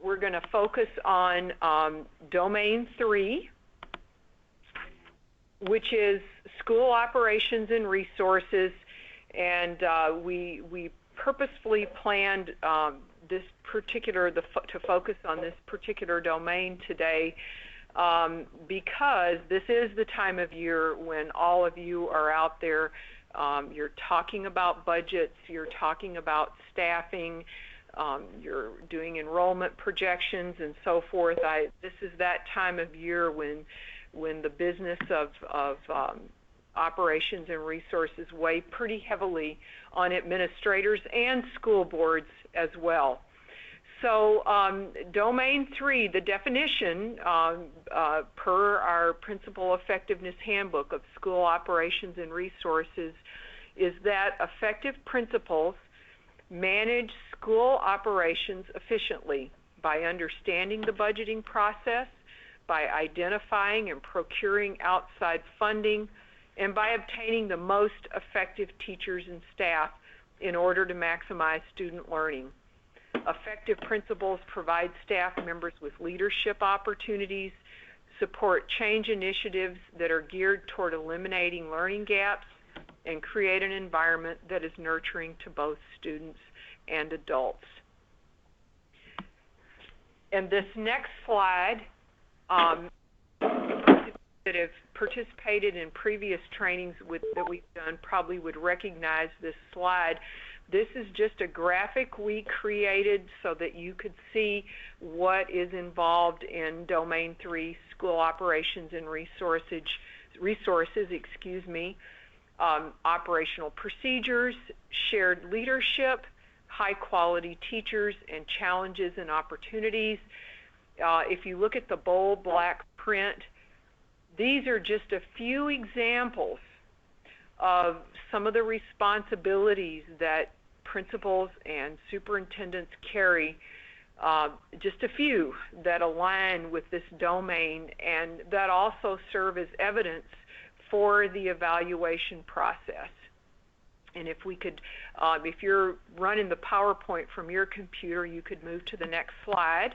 we're going to focus on Domain 3, which is school operations and resources, and we purposefully planned this particular to focus on this particular domain today because this is the time of year when all of you are out there. You're talking about budgets, you're talking about staffing, you're doing enrollment projections and so forth. This is that time of year when the business of operations and resources weigh pretty heavily on administrators and school boards as well. So Domain 3, the definition per our Principal Effectiveness Handbook of School Operations and Resources is that effective principals manage school operations efficiently by understanding the budgeting process, by identifying and procuring outside funding, and by obtaining the most effective teachers and staff in order to maximize student learning. Effective principals provide staff members with leadership opportunities, support change initiatives that are geared toward eliminating learning gaps, and create an environment that is nurturing to both students and adults. And this next slide, that have participated in previous trainings that we've done probably would recognize this slide. This is just a graphic we created so that you could see what is involved in Domain 3, School Operations and Resources, operational procedures, shared leadership, high-quality teachers, and challenges and opportunities. If you look at the bold black print, these are just a few examples of some of the responsibilities that principals and superintendents carry, just a few that align with this domain and that also serve as evidence for the evaluation process. And if we could, if you're running the PowerPoint from your computer, you could move to the next slide.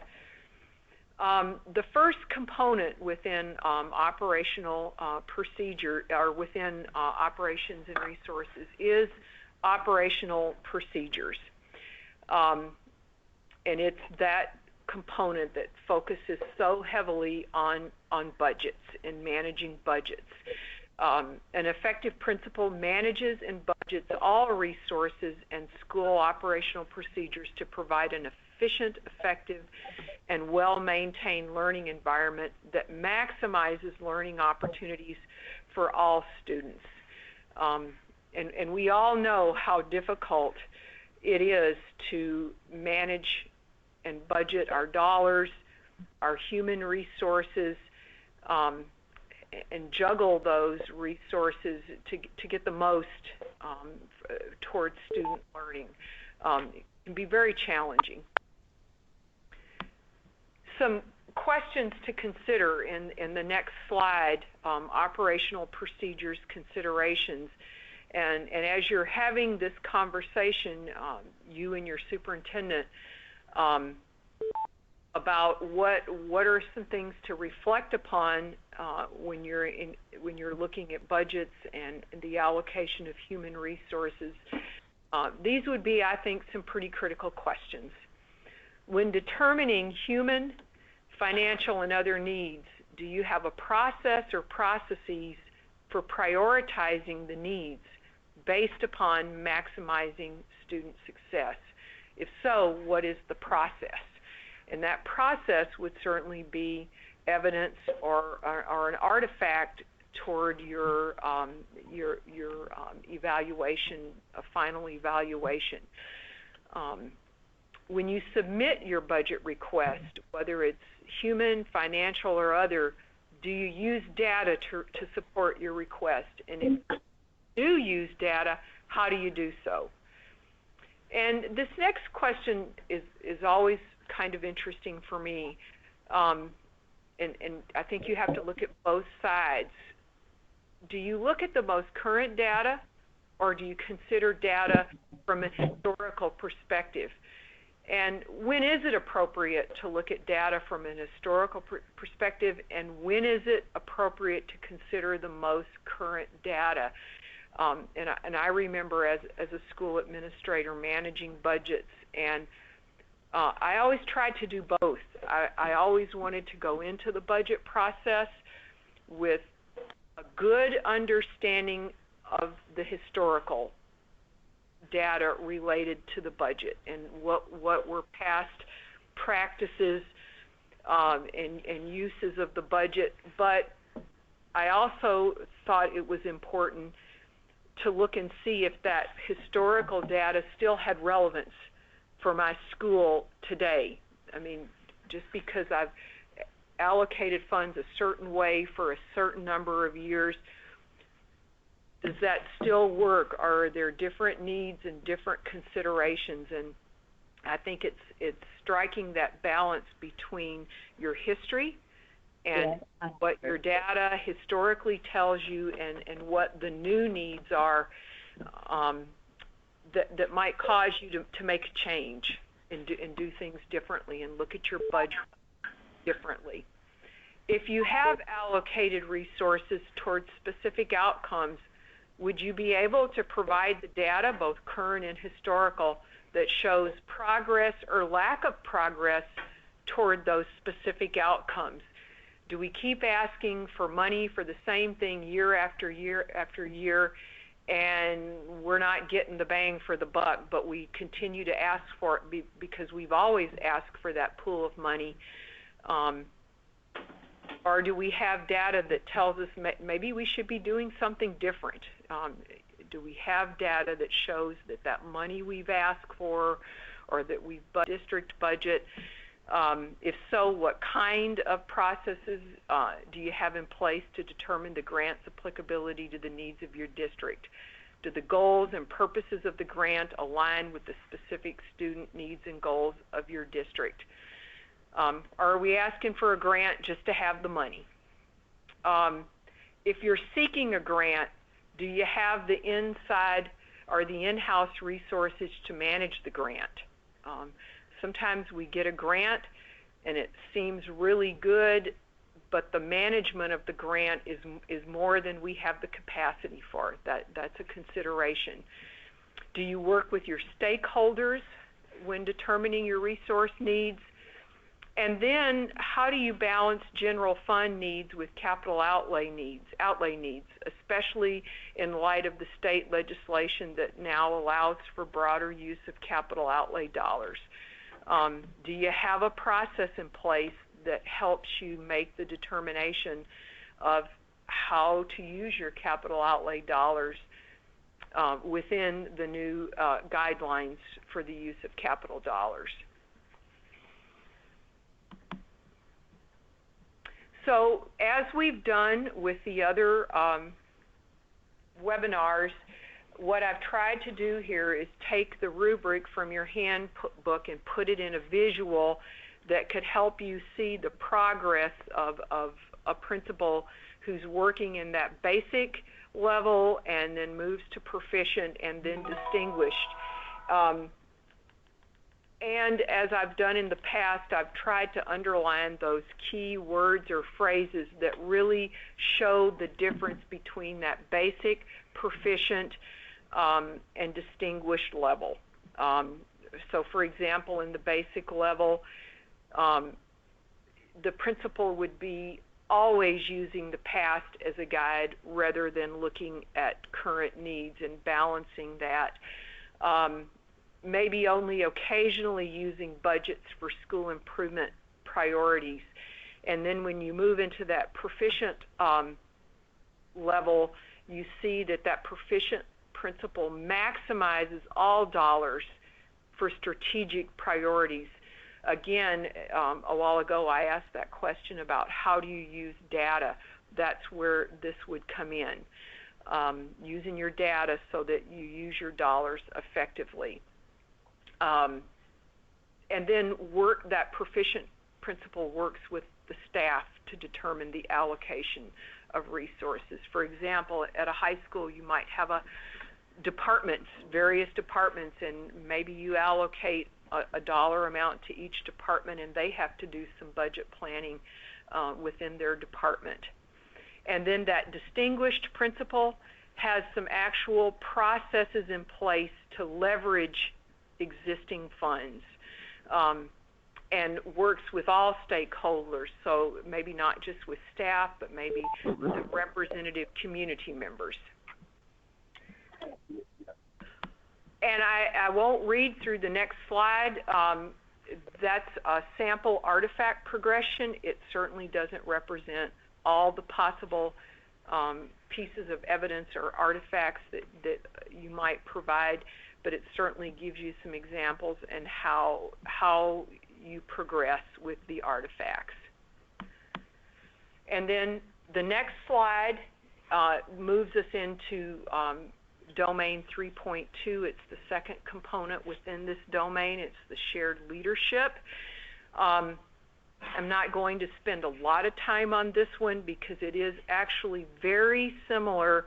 The first component within operational procedure, or within operations and resources, is operational procedures. And it's that component that focuses so heavily on budgets and managing budgets. An effective principal manages and budgets all resources and school operational procedures to provide an efficient, effective, and well-maintained learning environment that maximizes learning opportunities for all students. And we all know how difficult it is to manage and budget our dollars, our human resources, and juggle those resources to get the most towards student learning. It can be very challenging. Some questions to consider in the next slide, operational procedures considerations. And as you're having this conversation, you and your superintendent, about what are some things to reflect upon when you're looking at budgets and the allocation of human resources. These would be, I think, some pretty critical questions. When determining human, financial, and other needs, do you have a process or processes for prioritizing the needs based upon maximizing student success? If so, what is the process? And that process would certainly be evidence or an artifact toward your evaluation, a final evaluation. When you submit your budget request, whether it's human, financial, or other, do you use data to support your request? And if you do use data, how do you do so? And this next question is always kind of interesting for me, and I think you have to look at both sides. Do you look at the most current data, or do you consider data from a historical perspective? And when is it appropriate to look at data from an historical perspective, and when is it appropriate to consider the most current data? And I remember as a school administrator managing budgets, and I always tried to do both. I always wanted to go into the budget process with a good understanding of the historical data related to the budget and what were past practices and uses of the budget. But I also thought it was important to look and see if that historical data still had relevance for my school today. I mean, just because I've allocated funds a certain way for a certain number of years, does that still work? Are there different needs and different considerations? And I think it's striking that balance between your history and what your data historically tells you and what the new needs are that might cause you to make a change and do things differently and look at your budget differently. If you have allocated resources towards specific outcomes, would you be able to provide the data, both current and historical, that shows progress or lack of progress toward those specific outcomes? Do we keep asking for money for the same thing year after year after year, and we're not getting the bang for the buck, but we continue to ask for it because we've always asked for that pool of money? Or do we have data that tells us maybe we should be doing something different? Do we have data that shows that money we've asked for or that we've district budget? If so, what kind of processes do you have in place to determine the grant's applicability to the needs of your district? Do the goals and purposes of the grant align with the specific student needs and goals of your district? Are we asking for a grant just to have the money? If you're seeking a grant, do you have the inside or the in-house resources to manage the grant? Sometimes we get a grant and it seems really good, but the management of the grant is more than we have the capacity for. That's a consideration. Do you work with your stakeholders when determining your resource needs? And then how do you balance general fund needs with capital outlay needs, especially in light of the state legislation that now allows for broader use of capital outlay dollars? Do you have a process in place that helps you make the determination of how to use your capital outlay dollars within the new guidelines for the use of capital dollars? So as we've done with the other webinars, what I've tried to do here is take the rubric from your handbook and put it in a visual that could help you see the progress of a principal who's working in that basic level and then moves to proficient and then distinguished. And as I've done in the past, I've tried to underline those key words or phrases that really show the difference between that basic, proficient, and distinguished level. So for example, in the basic level, the principal would be always using the past as a guide rather than looking at current needs and balancing that. Maybe only occasionally using budgets for school improvement priorities. And then when you move into that proficient level, you see that proficient principal maximizes all dollars for strategic priorities. Again, a while ago I asked that question about how do you use data. That's where this would come in, using your data so that you use your dollars effectively. And then that proficient principal works with the staff to determine the allocation of resources. For example, at a high school you might have various departments, and maybe you allocate a dollar amount to each department, and they have to do some budget planning within their department. And then that distinguished principal has some actual processes in place to leverage existing funds, and works with all stakeholders, so maybe not just with staff, but maybe the representative community members. And I won't read through the next slide. That's a sample artifact progression. It certainly doesn't represent all the possible pieces of evidence or artifacts that you might provide, but it certainly gives you some examples and how you progress with the artifacts. And then the next slide moves us into domain 3.2. It's the second component within this domain. It's the shared leadership. I'm not going to spend a lot of time on this one because it is actually very similar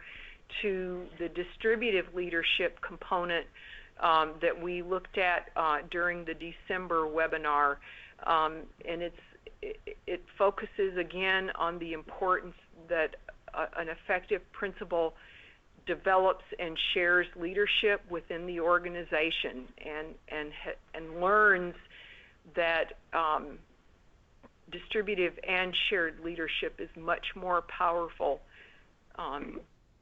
to the distributive leadership component that we looked at during the December webinar, and it focuses again on the importance that an effective principal develops and shares leadership within the organization, and learns that distributive and shared leadership is much more powerful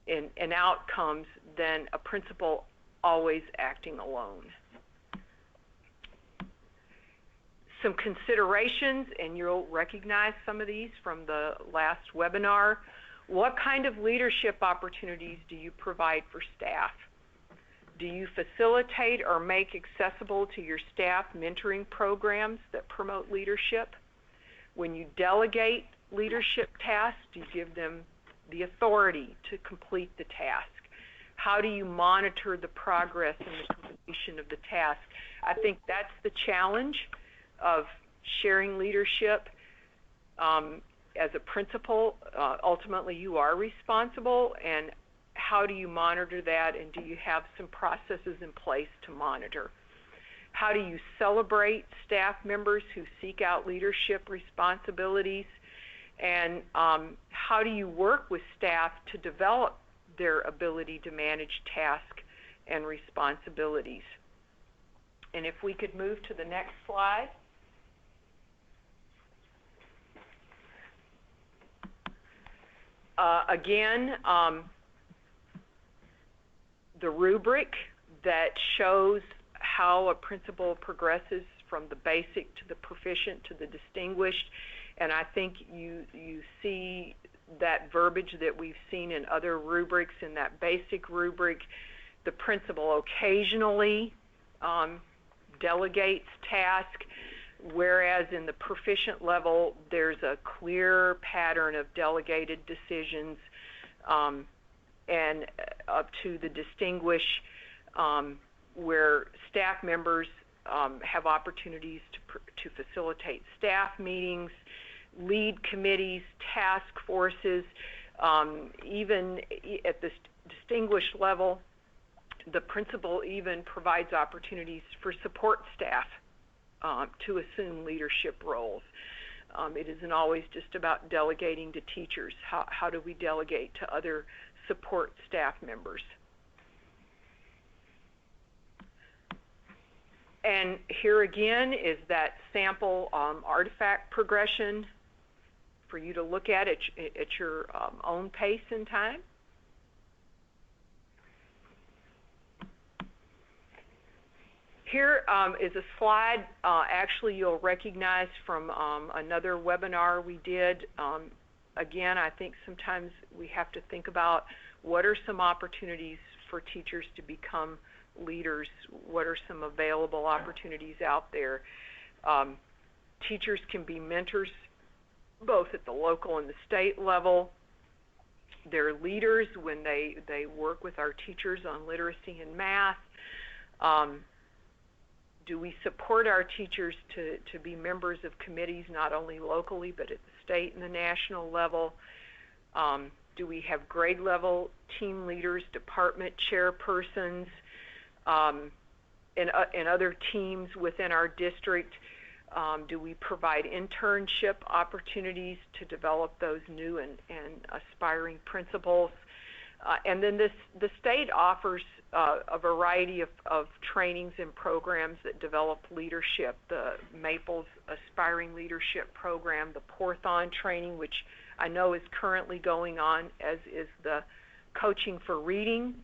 in outcomes than a principal always acting alone. Some considerations, and you'll recognize some of these from the last webinar. What kind of leadership opportunities do you provide for staff? Do you facilitate or make accessible to your staff mentoring programs that promote leadership? When you delegate leadership tasks, do you give them the authority to complete the task? How do you monitor the progress and the completion of the task? I think that's the challenge of sharing leadership. As a principal, ultimately you are responsible, and how do you monitor that, and do you have some processes in place to monitor? How do you celebrate staff members who seek out leadership responsibilities, and how do you work with staff to develop their ability to manage tasks and responsibilities? And if we could move to the next slide. Again, the rubric that shows how a principal progresses from the basic to the proficient to the distinguished, and I think you see that verbiage that we've seen in other rubrics. In that basic rubric, the principal occasionally delegates tasks, whereas in the proficient level there's a clear pattern of delegated decisions, and up to the distinguished, where staff members have opportunities to facilitate staff meetings, lead committees, task forces. Even at the distinguished level, the principal even provides opportunities for support staff to assume leadership roles. It isn't always just about delegating to teachers. How do we delegate to other support staff members? And here again is that sample artifact progression for you to look at your own pace and time. Here is a slide actually you'll recognize from another webinar we did. Again, I think sometimes we have to think about what are some opportunities for teachers to become leaders. What are some available opportunities out there? Teachers can be mentors both at the local and the state level. They're leaders when they work with our teachers on literacy and math. Do we support our teachers to be members of committees not only locally but at the state and the national level? Do we have grade level team leaders, department chairpersons? in other teams within our district? Do we provide internship opportunities to develop those new and aspiring principals? And then the state offers a variety of trainings and programs that develop leadership. The Maples Aspiring Leadership Program, the Porthon training, which I know is currently going on, as is the Coaching for Reading.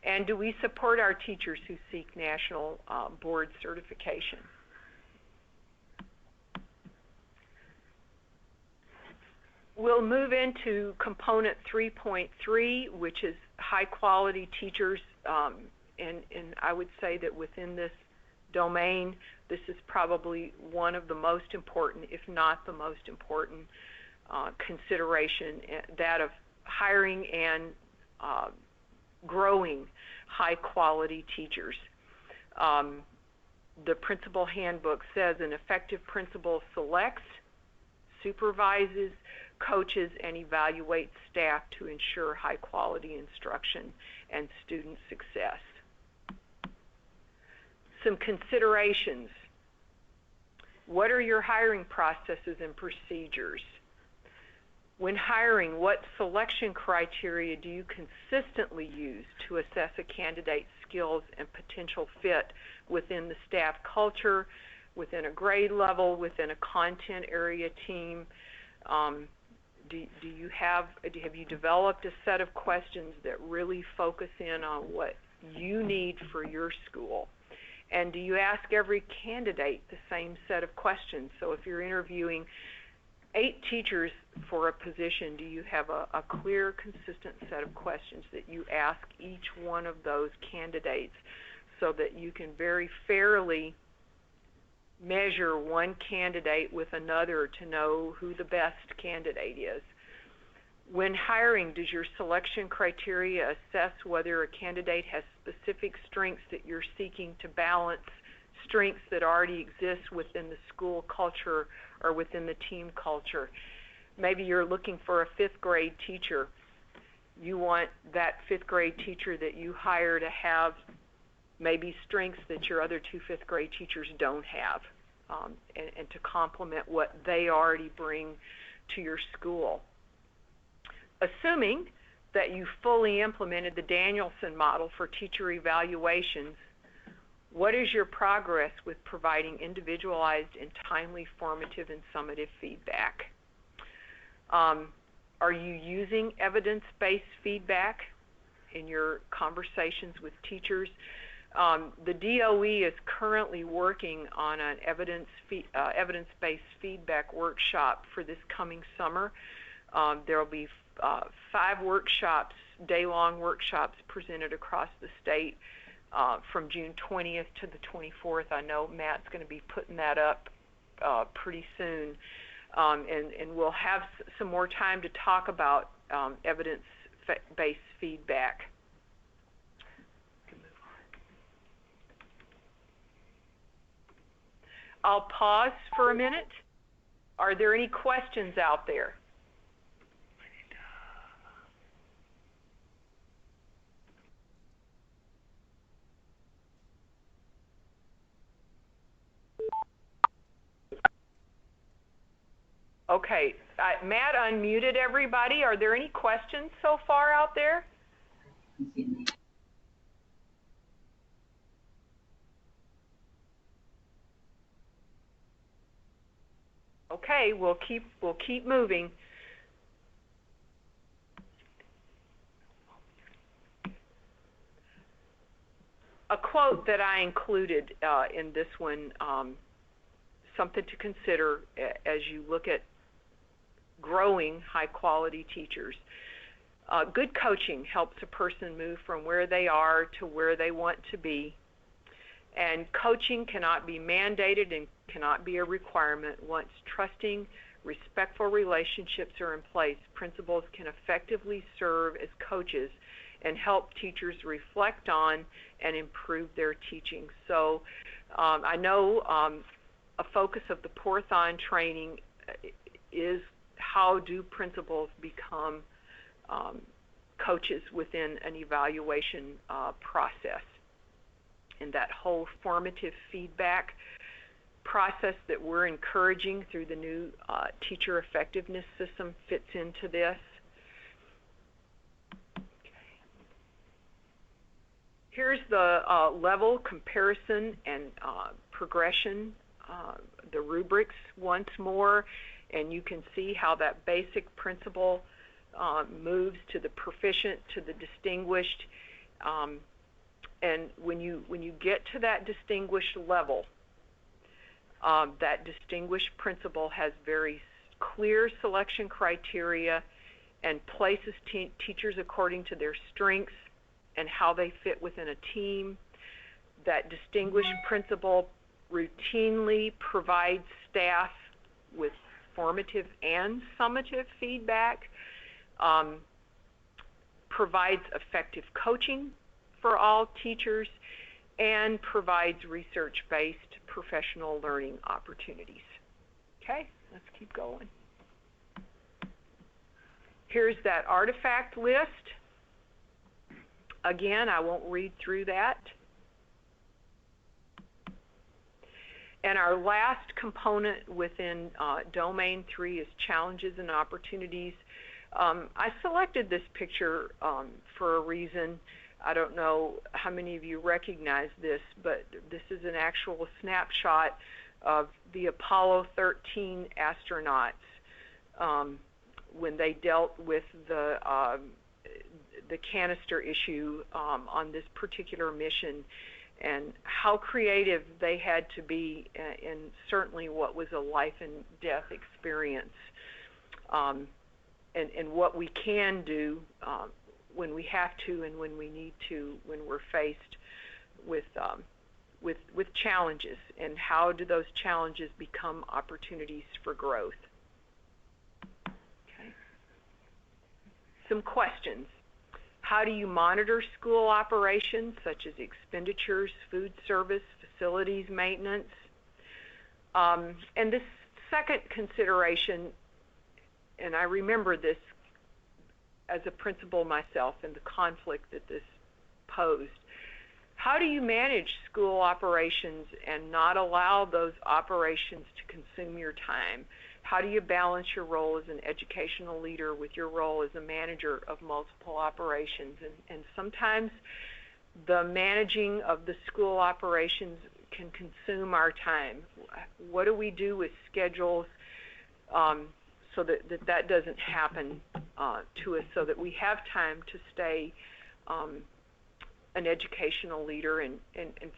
And do we support our teachers who seek national board certification? We'll move into component 3.3, which is high quality teachers, and I would say that within this domain, this is probably one of the most important, if not the most important, consideration, that of hiring and growing high quality teachers. The principal handbook says an effective principal selects, supervises, coaches, and evaluates staff to ensure high quality instruction and student success. Some considerations. What are your hiring processes and procedures? When hiring, what selection criteria do you consistently use to assess a candidate's skills and potential fit within the staff culture, within a grade level, within a content area team? Have you developed a set of questions that really focus in on what you need for your school? And do you ask every candidate the same set of questions? So if you're interviewing 8 teachers for a position, do you have a clear, consistent set of questions that you ask each one of those candidates so that you can very fairly measure one candidate with another to know who the best candidate is? When hiring, does your selection criteria assess whether a candidate has specific strengths that you're seeking to balance strengths that already exist within the school culture or within the team culture? Maybe you're looking for a 5th grade teacher. You want that 5th grade teacher that you hire to have maybe strengths that your other 2 5th grade teachers don't have, and to complement what they already bring to your school. Assuming that you fully implemented the Danielson model for teacher evaluations, what is your progress with providing individualized and timely formative and summative feedback? Are you using evidence-based feedback in your conversations with teachers? The DOE is currently working on an evidence-based feedback workshop for this coming summer. There will be 5 workshops, day-long workshops presented across the state from June 20th to the 24th. I know Matt's going to be putting that up pretty soon, and we'll have some more time to talk about evidence-based feedback. I'll pause for a minute. Are there any questions out there? Okay, Matt unmuted everybody. Are there any questions so far out there? Okay, we'll keep moving. A quote that I included in this one, something to consider as you look at growing high-quality teachers. Good coaching helps a person move from where they are to where they want to be. And coaching cannot be mandated and cannot be a requirement. Once trusting, respectful relationships are in place, principals can effectively serve as coaches and help teachers reflect on and improve their teaching. So I know a focus of the Porthon training is how do principals become coaches within an evaluation process. and that whole formative feedback process that we're encouraging through the new teacher effectiveness system fits into this. Here's the level comparison and progression, the rubrics once more, and you can see how that basic principle moves to the proficient, to the distinguished, and when you get to that distinguished level, that distinguished principle has very clear selection criteria and places teachers according to their strengths and how they fit within a team. That distinguished principle routinely provides staff with formative and summative feedback, provides effective coaching for all teachers, and provides research-based professional learning opportunities. Okay, let's keep going. Here's that artifact list. Again, I won't read through that. And our last component within Domain 3 is challenges and opportunities. I selected this picture for a reason. I don't know how many of you recognize this, but this is an actual snapshot of the Apollo 13 astronauts when they dealt with the canister issue on this particular mission, and how creative they had to be in certainly what was a life and death experience, and what we can do when we have to and when we need to, when we're faced with challenges, and how do those challenges become opportunities for growth. Okay. Some questions. How do you monitor school operations, such as expenditures, food service, facilities maintenance? And this second consideration, and I remember this as a principal myself and the conflict that this posed. How do you manage school operations and not allow those operations to consume your time? How do you balance your role as an educational leader with your role as a manager of multiple operations? And sometimes the managing of the school operations can consume our time. What do we do with schedules so that doesn't happen to us, so that we have time to stay an educational leader? And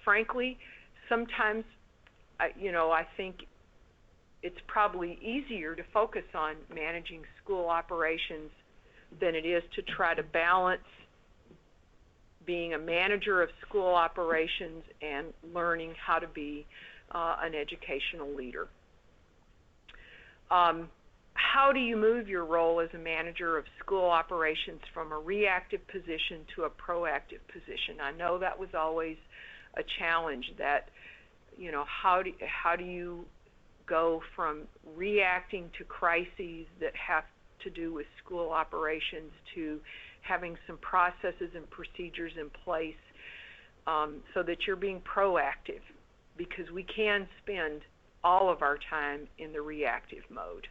frankly, sometimes, I think it's probably easier to focus on managing school operations than it is to try to balance being a manager of school operations and learning how to be an educational leader. How do you move your role as a manager of school operations from a reactive position to a proactive position? I know that was always a challenge, that, how do you go from reacting to crises that have to do with school operations to having some processes and procedures in place so that you're being proactive, because we can spend all of our time in the reactive mode.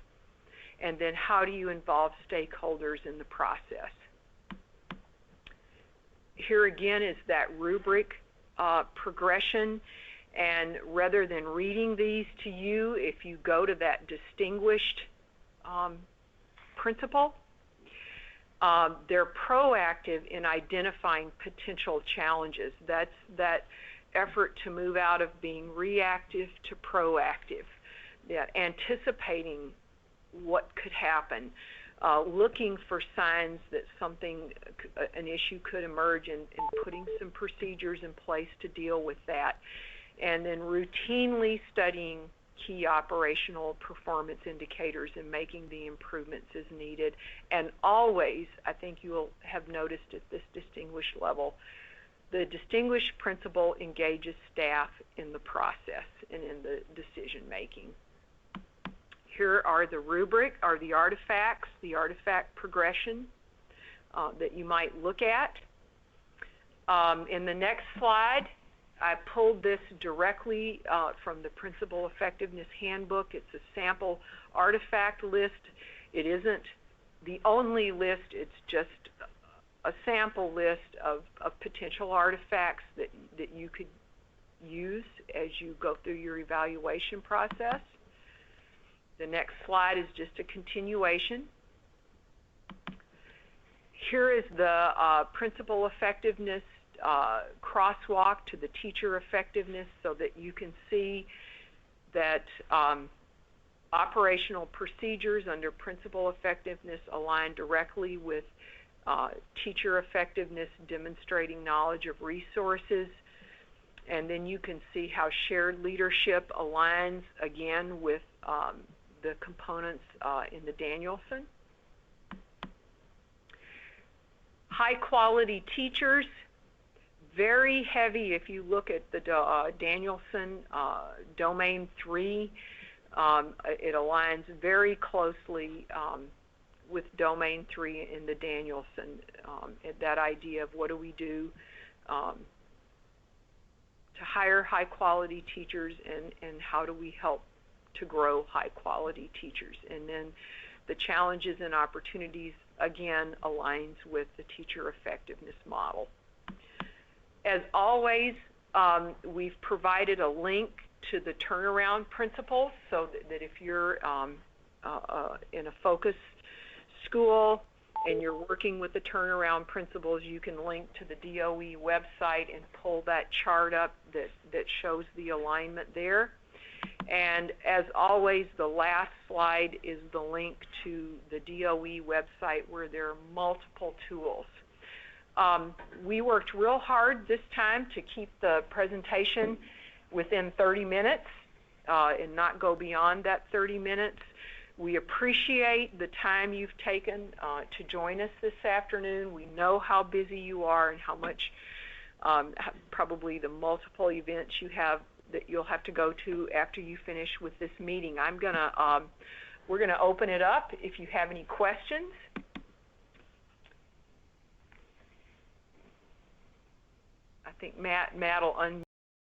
And then how do you involve stakeholders in the process? Here again is that rubric progression. And rather than reading these to you, if you go to that distinguished principle, they're proactive in identifying potential challenges. That's that effort to move out of being reactive to proactive, anticipating what could happen, looking for signs that an issue could emerge, and putting some procedures in place to deal with that. And then routinely studying key operational performance indicators and making the improvements as needed. And always, I think you will have noticed at this distinguished level, the distinguished principal engages staff in the process and in the decision making. Here are the the artifacts, the artifact progression that you might look at. In the next slide, I pulled this directly from the Principal Effectiveness Handbook. It's a sample artifact list. It isn't the only list, it's just a sample list of potential artifacts that you could use as you go through your evaluation process. The next slide is just a continuation. Here is the Principal Effectiveness crosswalk to the teacher effectiveness, so that you can see that operational procedures under principal effectiveness align directly with teacher effectiveness, demonstrating knowledge of resources. And then you can see how shared leadership aligns again with the components in the Danielson. High quality teachers, very heavy. If you look at the Danielson Domain 3, it aligns very closely with Domain 3 in the Danielson, that idea of what do we do to hire high quality teachers, and how do we help to grow high quality teachers. And then the challenges and opportunities again aligns with the teacher effectiveness model. As always, we've provided a link to the turnaround principles, so that if you're in a focus school and you're working with the turnaround principles, you can link to the DOE website and pull that chart up that shows the alignment there. And as always, the last slide is the link to the DOE website, where there are multiple tools. We worked real hard this time to keep the presentation within 30 minutes and not go beyond that 30 minutes. We appreciate the time you've taken to join us this afternoon. We know how busy you are and how much probably the multiple events you have that you'll have to go to after you finish with this meeting. We're gonna open it up if you have any questions. I think Matt will unmute